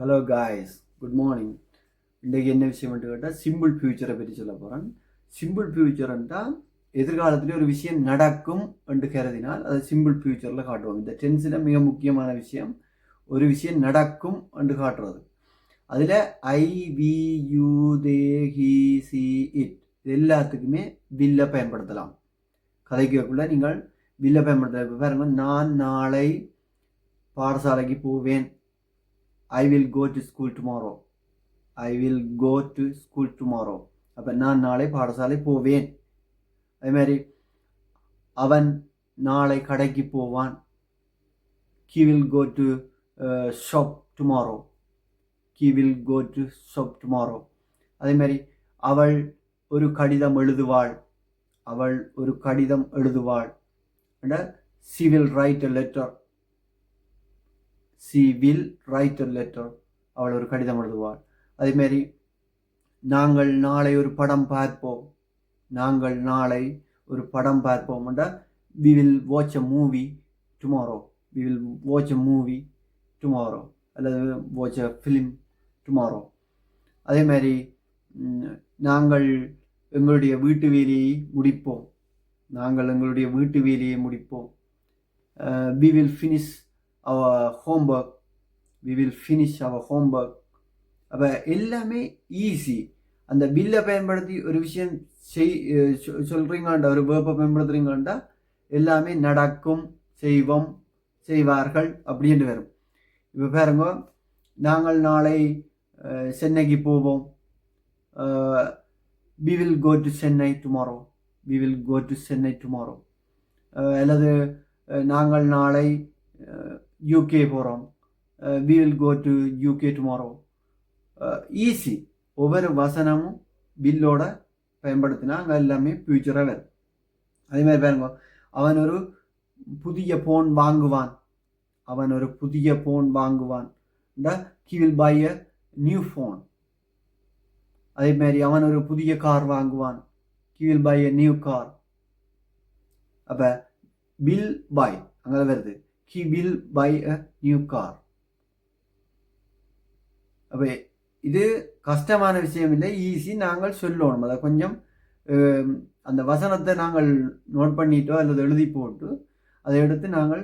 Hello guys, good morning. இன்றைக்கு என்ன விஷயம் கேட்டால் சிம்பிள் ஃபியூச்சரை பற்றி சொல்ல போகிறேன். சிம்பிள் ஃபியூச்சர்ன்றால் எதிர்காலத்தில் ஒரு விஷயம் நடக்கும் என்று கருதினால் அது சிம்பிள் ஃபியூச்சரில் காட்டுவோம். இந்த டென்ஸில் மிக முக்கியமான விஷயம் ஒரு விஷயம் நடக்கும் என்று காட்டுறது. அதில் I, we, you, they, he, she, it இது எல்லாத்துக்குமே வில்லை பயன்படுத்தலாம். கதைக்குள்ள நீங்கள் வில்லை பயன்படுத்த பாருங்க. நான் நாளை பாடசாலைக்கு போவேன். I will go to school tomorrow. I will go to school tomorrow. அப்போ நான் நாளை பாடசாலை போவேன். அதே மாதிரி அவன் நாளை கடைக்கு போவான். He will go to shop tomorrow. He will go to shop tomorrow. அதே மாதிரி அவள் ஒரு கடிதம் எழுதுவாள். அவள் ஒரு கடிதம் எழுதுவாள். She will write a letter. She will write a letter. அவள் ஒரு கடிதம் எழுதுவாள். அதேமாரி நாங்கள் நாளை ஒரு படம் பார்ப்போம். நாங்கள் நாளை ஒரு படம் பார்ப்போம். we will watch a movie tomorrow. We will watch a movie tomorrow. அல்லது watch a film tomorrow. அதே மாதிரி நாங்கள் எங்களுடைய வீட்டு வேலையை முடிப்போம். நாங்கள் எங்களுடைய வீட்டு வேலையை முடிப்போம். we will finish our homework. We will finish our homework. அப்போ எல்லாமே ஈஸி. அந்த வில்லை பயன்படுத்தி ஒரு விஷயம் சொல்கிறீங்கண்டா, ஒரு வேர்ப்பை பயன்படுத்துறீங்கண்டா எல்லாமே நடக்கும், செய்வோம், செய்வார்கள் அப்படின்ட்டு வரும். இப்போ பாருங்க, நாங்கள் நாளை சென்னைக்கு போவோம். we will go to Chennai tomorrow. We will go to Chennai tomorrow. அல்லது நாங்கள் நாளை யூகே போகிறோம். we will go to UK tomorrow. Easy. ஒவ்வொரு வசனமும் வில்லோட பயன்படுத்தினா அங்கே எல்லாமே ஃபியூச்சராக வரும். அதே மாதிரி பாருங்க, அவன் ஒரு புதிய ஃபோன் வாங்குவான். அவன் ஒரு புதிய ஃபோன் வாங்குவான். he will buy a new phone. அதே மாதிரி அவன் ஒரு புதிய கார் வாங்குவான். he will buy a new car. அப்போ will buy அங்கே வருது. he will buy a new car. அப்போ இது கஷ்டமான விஷயம் இல்லை, ஈஸி. நாங்கள் சொல்லணும். அதை கொஞ்சம் அந்த வசனத்தை நாங்கள் நோட் பண்ணிட்டோ அல்லது எழுதி போட்டு அதை எடுத்து நாங்கள்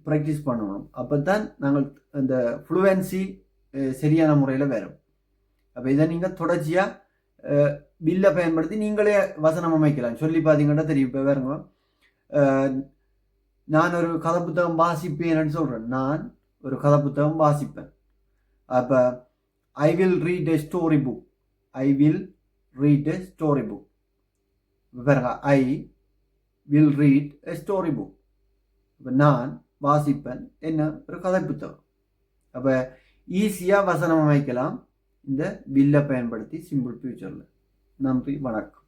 ப்ராக்டிஸ் பண்ணணும். அப்போ தான் நாங்கள் அந்த ஃப்ளூவன்சி சரியான முறையில் வரும். அப்போ இதை நீங்கள் தொடர்ச்சியாக வில்லை பயன்படுத்தி நீங்களே வசனம் அமைக்கலாம். சொல்லி பார்த்தீங்கன்னா தெரியும். இப்போ வேறுங்க, நான் ஒரு கதை புத்தகம் வாசிப்பேன்னு சொல்கிறேன். நான் ஒரு கதை புத்தகம் வாசிப்பேன். அப்போ I will read a story book. I will read a story book. பாருங்க, I will read a story book. இப்போ நான் வாசிப்பேன் என்ன ஒரு கதை புத்தகம். அப்போ ஈஸியாக வசனம் அமைக்கலாம் இந்த வில்லை பயன்படுத்தி சிம்பிள் ஃபியூச்சரில். நன்றி, வணக்கம்.